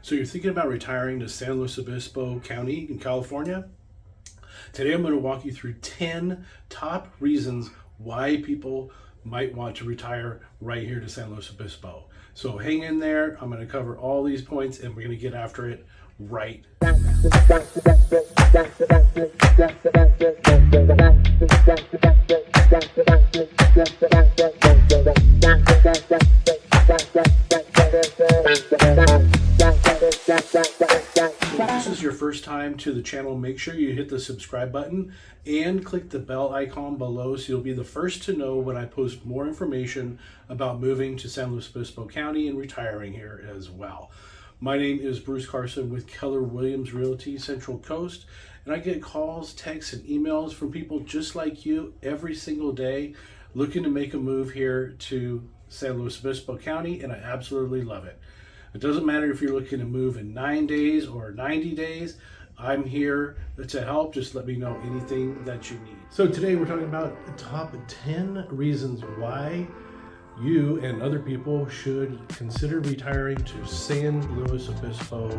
So you're thinking about retiring to San Luis Obispo County in California? Today I'm going to walk you through 10 top reasons why people might want to retire right here to San Luis Obispo. So hang in there. I'm going to cover all these points and we're going to get after it right. If this is your first time to the channel, make sure you hit the subscribe button and click the bell icon below so you'll be the first to know when I post more information about moving to San Luis Obispo County and retiring here as well. My name is Bruce Carson with Keller Williams Realty Central Coast, and I get calls, texts, and emails from people just like you every single day looking to make a move here to San Luis Obispo County, and I absolutely love it. It doesn't matter if you're looking to move in 9 days or 90 days. I'm here to help. Just let me know anything that you need. So today we're talking about the top 10 reasons why you and other people should consider retiring to San Luis Obispo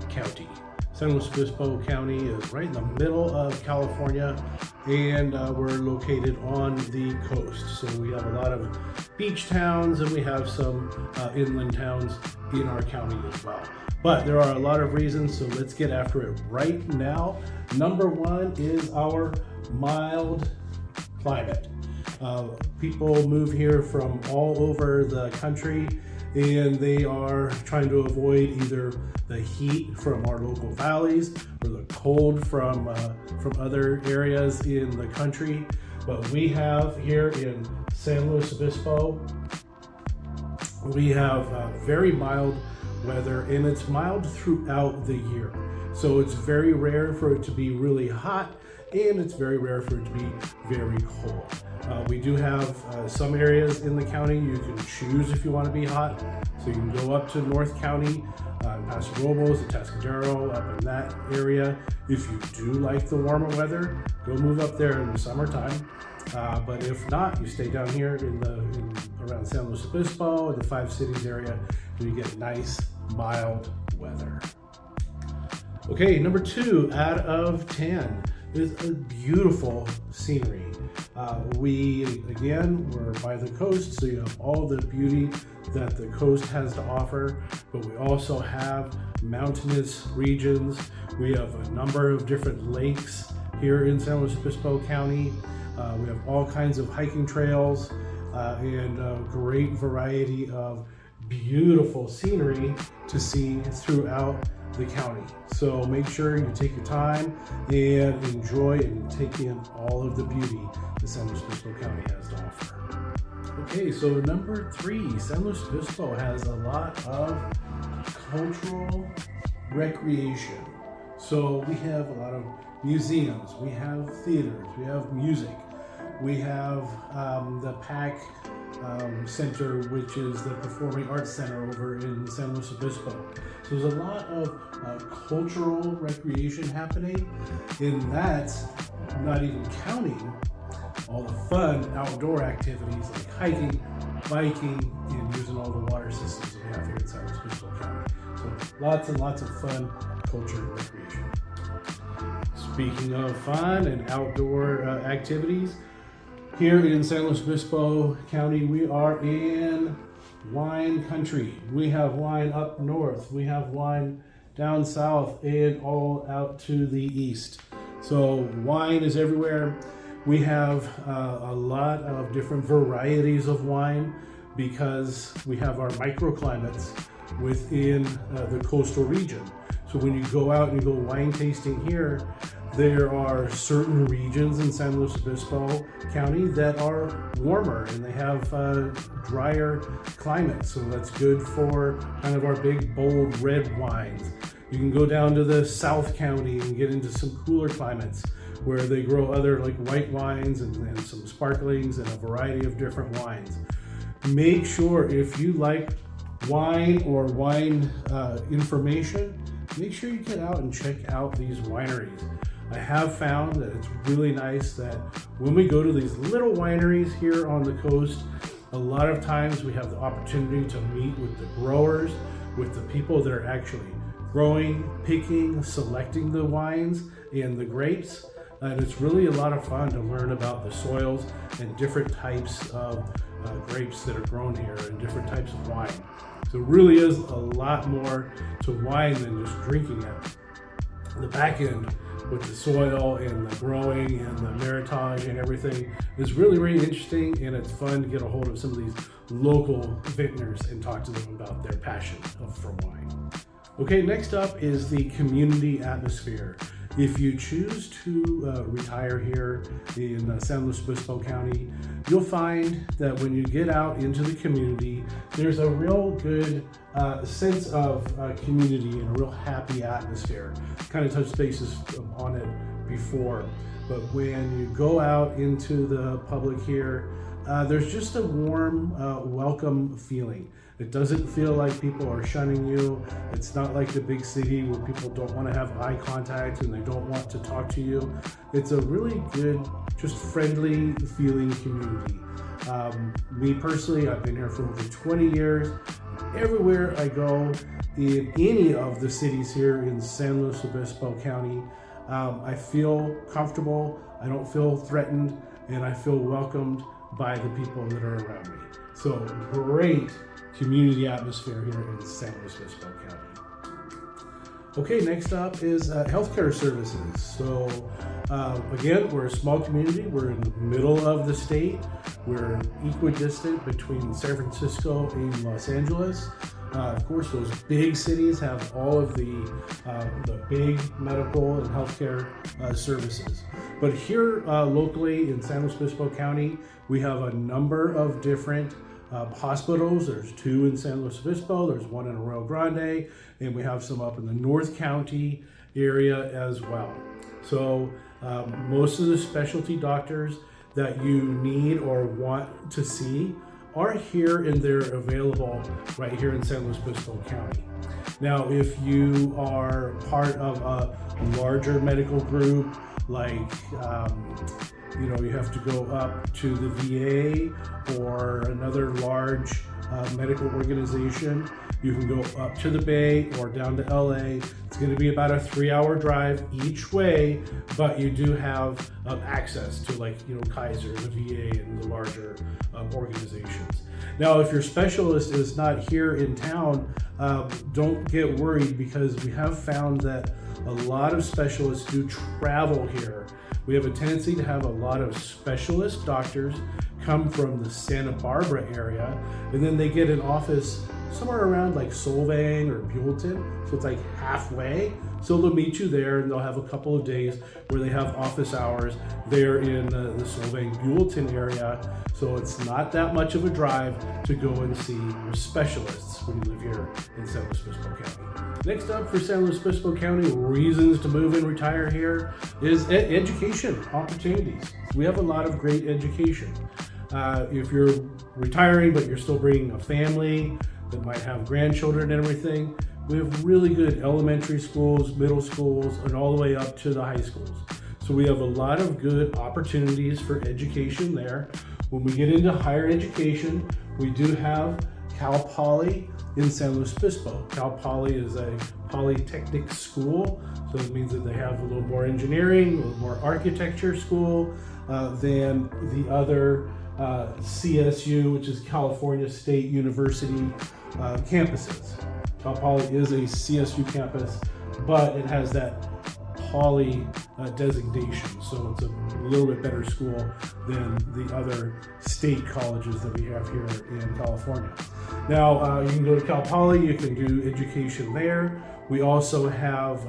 County. San Luis Obispo County is right in the middle of California, and we're located on the coast. So we have a lot of beach towns and we have some inland towns in our county as well. But there are a lot of reasons, so let's get after it right now. Number one is our mild climate. People move here from all over the country and they are trying to avoid either the heat from our local valleys or the cold from other areas in the country. But we have here in San Luis Obispo, we have very mild weather, and it's mild throughout the year. So it's very rare for it to be really hot, and it's very rare for it to be very cold. We do have some areas in the county you can choose if you want to be hot. So you can go up to North County, Paso Robles, and Tascadero, up in that area. If you do like the warmer weather, go move up there in the summertime. But if not, you stay down here around San Luis Obispo and the 5 cities area, and you get nice, mild weather. Okay, number 2 out of 10 is a beautiful scenery. We're by the coast, so you have all the beauty that the coast has to offer, but we also have mountainous regions. We have a number of different lakes here in San Luis Obispo County. We have all kinds of hiking trails and a great variety of beautiful scenery to see throughout the county. So make sure you take your time and enjoy and take in all of the beauty that San Luis Obispo County has to offer. Okay, so number 3, San Luis Obispo has a lot of cultural recreation. So we have a lot of museums, we have theaters, we have music, we have the PAC Center, which is the Performing Arts Center over in San Luis Obispo. So there's a lot of cultural recreation happening, and that's not even counting all the fun outdoor activities like hiking, biking, and using all the water systems that we have here in San Luis Obispo County. So lots and lots of fun culture and recreation. Speaking of fun and outdoor activities, here in San Luis Obispo County, we are in wine country. We have wine up north, we have wine down south, and all out to the east. So wine is everywhere. We have a lot of different varieties of wine because we have our microclimates within the coastal region. So when you go out and you go wine tasting here, there are certain regions in San Luis Obispo County that are warmer and they have drier climates. So that's good for kind of our big, bold red wines. You can go down to the South County and get into some cooler climates where they grow other like white wines and some sparklings and a variety of different wines. Make sure if you like wine or wine information, make sure you get out and check out these wineries. I have found that it's really nice that when we go to these little wineries here on the coast, a lot of times we have the opportunity to meet with the growers, with the people that are actually growing, picking, selecting the wines and the grapes. And it's really a lot of fun to learn about the soils and different types of grapes that are grown here and different types of wine. So it really is a lot more to wine than just drinking it. The back end with the soil and the growing and the meritage and everything is really, really interesting, and it's fun to get a hold of some of these local vintners and talk to them about their passion for wine. Okay, next up is the community atmosphere. If you choose to retire here in San Luis Obispo County, you'll find that when you get out into the community, there's a real good sense of community and a real happy atmosphere. Kind of touched bases on it before, but when you go out into the public here, there's just a warm, welcome feeling. It doesn't feel like people are shunning you. It's not like the big city where people don't want to have eye contact and they don't want to talk to you. It's a really good, just friendly feeling community. Me personally, I've been here for over 20 years. Everywhere I go in any of the cities here in San Luis Obispo County, I feel comfortable, I don't feel threatened, and I feel welcomed by the people that are around me. So great community atmosphere here in San Luis Obispo County. Okay, next up is healthcare services. So again, we're a small community. We're in the middle of the state. We're equidistant between San Francisco and Los Angeles. Of course, those big cities have all of the big medical and healthcare services. But here locally in San Luis Obispo County, we have a number of different hospitals. There's 2 in San Luis Obispo, there's 1 in Arroyo Grande, and we have some up in the North County area as well. So most of the specialty doctors that you need or want to see are here, and they're available right here in San Luis Obispo County. Now, if you are part of a larger medical group, like you have to go up to the VA or another large medical organization, you can go up to the Bay or down to LA. It's going to be about a 3-hour drive each way, but you do have access to Kaiser, the VA, and the larger organizations. Now, if your specialist is not here in town, don't get worried, because we have found that a lot of specialists do travel here. We have a tendency to have a lot of specialist doctors come from the Santa Barbara area, and then they get an office somewhere around like Solvang or Buellton, so it's like halfway. So they'll meet you there, and they'll have a couple of days where they have office hours there in the Solvang Buellton area. So it's not that much of a drive to go and see your specialists when you live here in San Luis Obispo County. Next up for San Luis Obispo County, reasons to move and retire here, is education opportunities. We have a lot of great education. If you're retiring but you're still bringing a family that might have grandchildren and everything, we have really good elementary schools, middle schools, and all the way up to the high schools. So we have a lot of good opportunities for education there. When we get into higher education, we do have Cal Poly in San Luis Obispo. Cal Poly is a polytechnic school, so it means that they have a little more engineering, a little more architecture school than the other CSU, which is California State University campuses. Cal Poly is a CSU campus, but it has that Poly designation, so it's a little bit better school than the other state colleges that we have here in California. Now, you can go to Cal Poly, you can do education there. We also have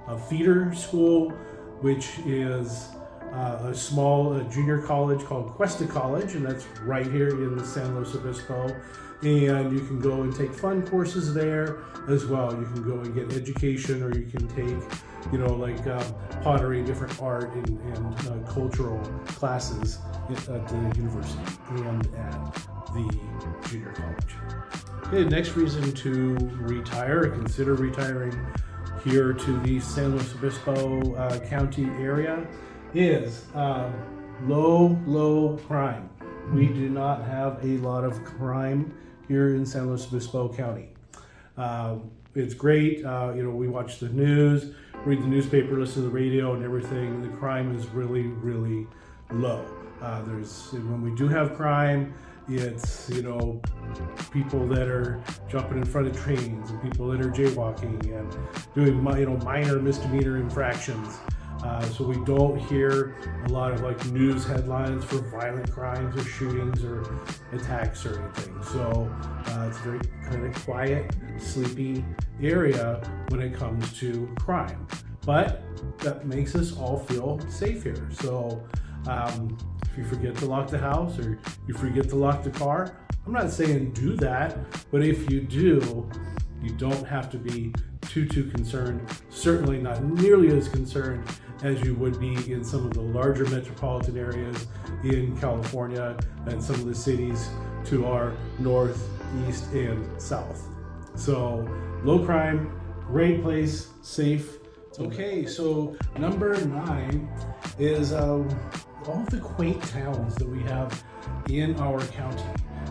a feeder school, which is a small junior college called Cuesta College, and that's right here in San Luis Obispo. And you can go and take fun courses there as well. You can go and get education, or you can take, pottery, different art and cultural classes at the university and at the junior college. Okay, next reason to retire, consider retiring here to the San Luis Obispo County area is low crime. We do not have a lot of crime here in San Luis Obispo County. it's great. We watch the news, read the newspaper, listen to the radio and everything. The crime is really, really low. When we do have crime, it's, people that are jumping in front of trains and people that are jaywalking and doing, minor misdemeanor infractions. So we don't hear a lot of like news headlines for violent crimes or shootings or attacks or anything. So it's a very kind of quiet, sleepy area when it comes to crime. But that makes us all feel safe here. So if you forget to lock the house or you forget to lock the car, I'm not saying do that, but if you do, you don't have to be too concerned, certainly not nearly as concerned as you would be in some of the larger metropolitan areas in California and some of the cities to our north, east, and south. So low crime, great place, safe. Okay, so number 9 is all the quaint towns that we have in our county.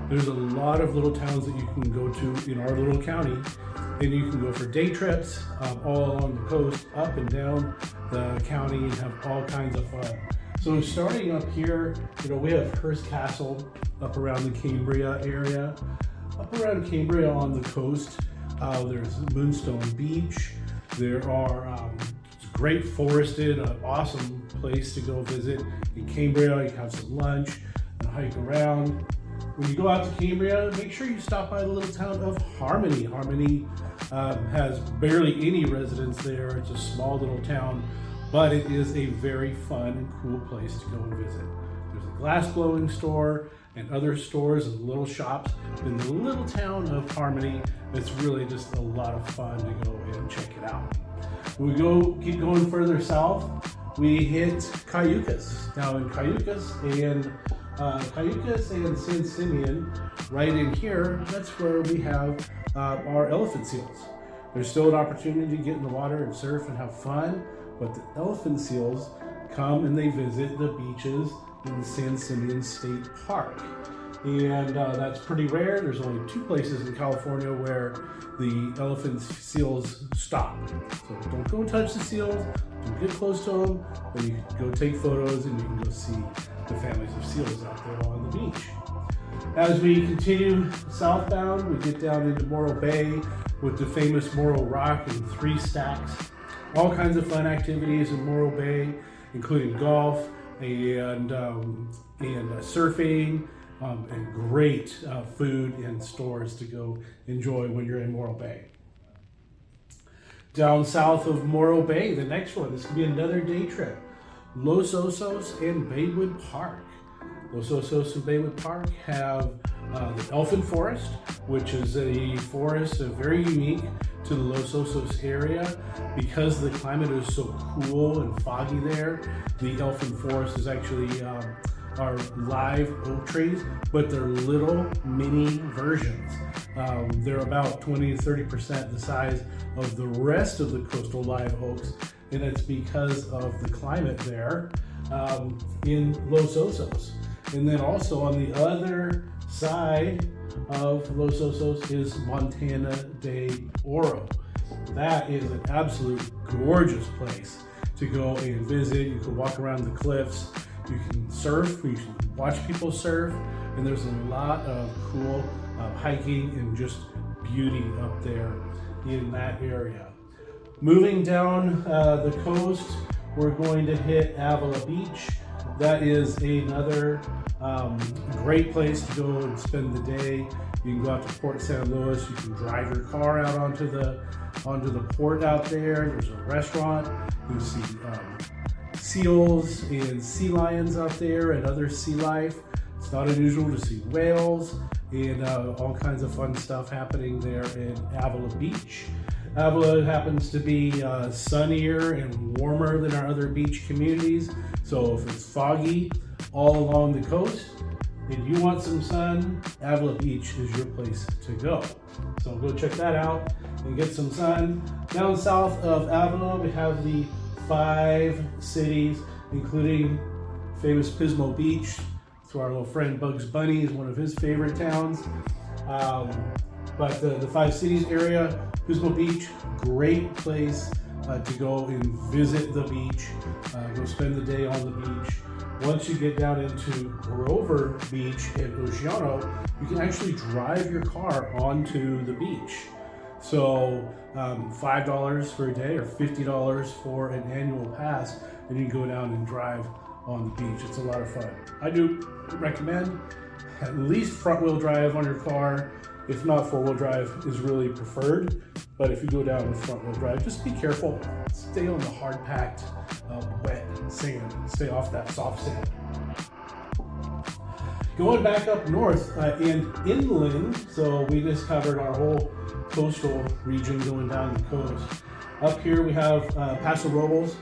There's a lot of little towns that you can go to in our little county, and you can go for day trips all along the coast, up and down the county, and have all kinds of fun. So starting up here, we have Hearst Castle up around the Cambria area. Up around Cambria on the coast, there's Moonstone Beach. There are great forested, awesome place to go visit in Cambria. You can have some lunch and hike around. When you go out to Cambria, make sure you stop by the little town of Harmony. Harmony has barely any residents there. It's a small little town, but it is a very fun and cool place to go and visit. There's a glass blowing store and other stores and little shops in the little town of Harmony. It's really just a lot of fun to go and check it out. When we keep going further south, we hit Cayucas. Now in Cayucas and San Simeon, right in here, that's where we have our elephant seals. There's still an opportunity to get in the water and surf and have fun, but the elephant seals come and they visit the beaches in San Simeon State Park. And that's pretty rare. There's only 2 places in California where the elephant seals stop. So don't go touch the seals, don't get close to them, but you can go take photos and you can go see the families of seals out there on the beach. As we continue southbound, we get down into Morro Bay with the famous Morro Rock and 3 Stacks. All kinds of fun activities in Morro Bay, including golf and surfing, and great food and stores to go enjoy when you're in Morro Bay. Down south of Morro Bay, the next one, this could be another day trip. Los Osos and Baywood Park. Los Osos and Baywood Park have the Elfin Forest, which is a forest very unique to the Los Osos area. Because the climate is so cool and foggy there, the Elfin Forest is actually are live oak trees, but they're little mini versions. They're about 20 to 30% the size of the rest of the coastal live oaks, and it's because of the climate there in Los Osos. And then also on the other side of Los Osos is Montana de Oro. That is an absolute gorgeous place to go and visit. You can walk around the cliffs, you can surf, you can watch people surf, and there's a lot of cool hiking and just beauty up there in that area. Moving down the coast, we're going to hit Avila Beach. That is another great place to go and spend the day. You can go out to Port San Luis. You can drive your car out onto the port out there. There's a restaurant. You see seals and sea lions out there and other sea life. It's not unusual to see whales and all kinds of fun stuff happening there in Avila Beach. Avila happens to be sunnier and warmer than our other beach communities. So if it's foggy all along the coast and you want some sun, Avila Beach is your place to go. So go check that out and get some sun. Down south of Avila, we have the 5 cities, including famous Pismo Beach. So our little friend Bugs Bunny is one of his favorite towns. But the Five Cities area, Obispo Beach, great place to go and visit the beach, go spend the day on the beach. Once you get down into Grover Beach and Oceano, you can actually drive your car onto the beach. So $5 for a day or $50 for an annual pass, and you can go down and drive on the beach. It's a lot of fun. I do recommend at least front wheel drive on your car. If not, four wheel drive is really preferred. But if you go down with front wheel drive, just be careful. Stay on the hard packed, wet sand. Stay off that soft sand. Going back up north and inland, so we just covered our whole coastal region going down the coast. Up here we have Paso Robles.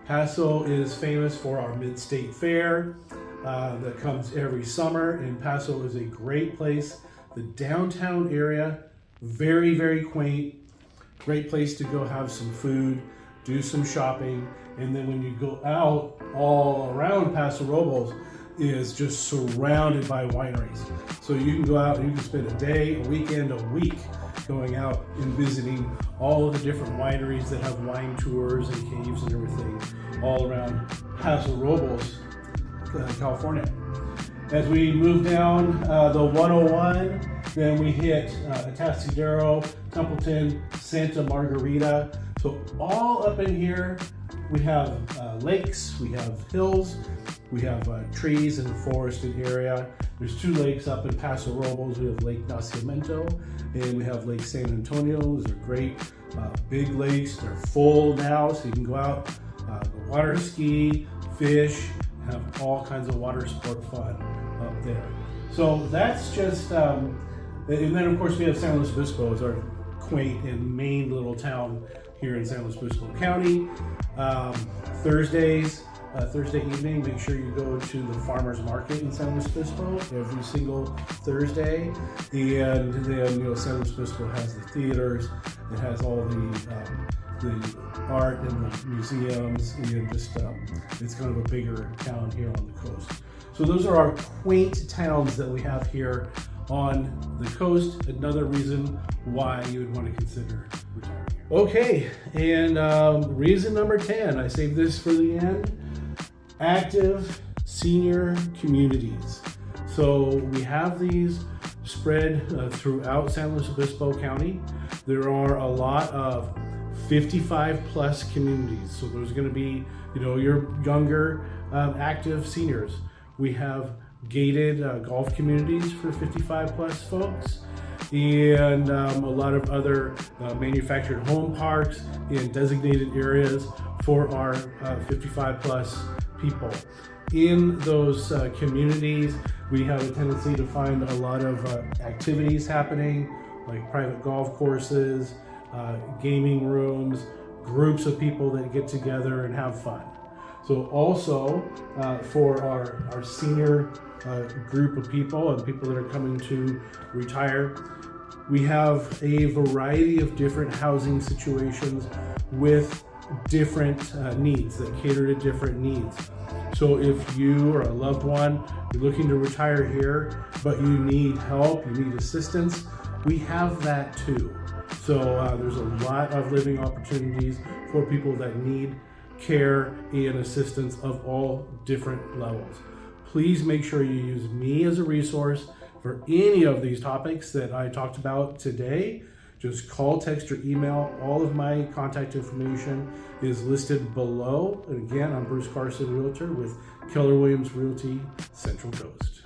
Paso is famous for our Mid-State Fair that comes every summer, and Paso is a great place. The downtown area, very, very quaint. Great place to go have some food, do some shopping, and then when you go out, all around Paso Robles is just surrounded by wineries. So you can go out and you can spend a day, a weekend, a week going out and visiting all of the different wineries that have wine tours and caves and everything all around Paso Robles, California. As we move down the 101, then we hit Atascadero, Templeton, Santa Margarita. So all up in here, we have lakes, we have hills, we have trees and forested area. There's two lakes up in Paso Robles. We have Lake Nacimiento and we have Lake San Antonio. Those are great big lakes. They're full now, so you can go out, water ski, fish, have all kinds of water sport fun up there. So that's just, and then of course we have San Luis Obispo as our quaint and main little town here in San Luis Obispo County. Thursday evening, make sure you go to the farmers market in San Luis Obispo every single Thursday. And then, San Luis Obispo has the theaters, it has all the art and the museums, and just it's kind of a bigger town here on the coast. So those are our quaint towns that we have here on the coast. Another reason why you would want to consider retiring here. Okay, and reason number 10, I saved this for the end. Active senior communities. So we have these spread throughout San Luis Obispo County. There are a lot of 55 plus communities. So there's going to be, your younger active seniors. We have gated golf communities for 55 plus folks, and a lot of other manufactured home parks in designated areas for our 55 plus people. In those communities, we have a tendency to find a lot of activities happening, like private golf courses, gaming rooms, groups of people that get together and have fun. So also for our senior group of people and people that are coming to retire, we have a variety of different housing situations with different needs that cater to different needs. So if you or a loved one, you're looking to retire here, but you need help, you need assistance, we have that too. So there's a lot of living opportunities for people that need care and assistance of all different levels. Please make sure you use me as a resource for any of these topics that I talked about today. Just call, text, or email. All of my contact information is listed below. And again, I'm Bruce Carson, Realtor with Keller Williams Realty Central Coast.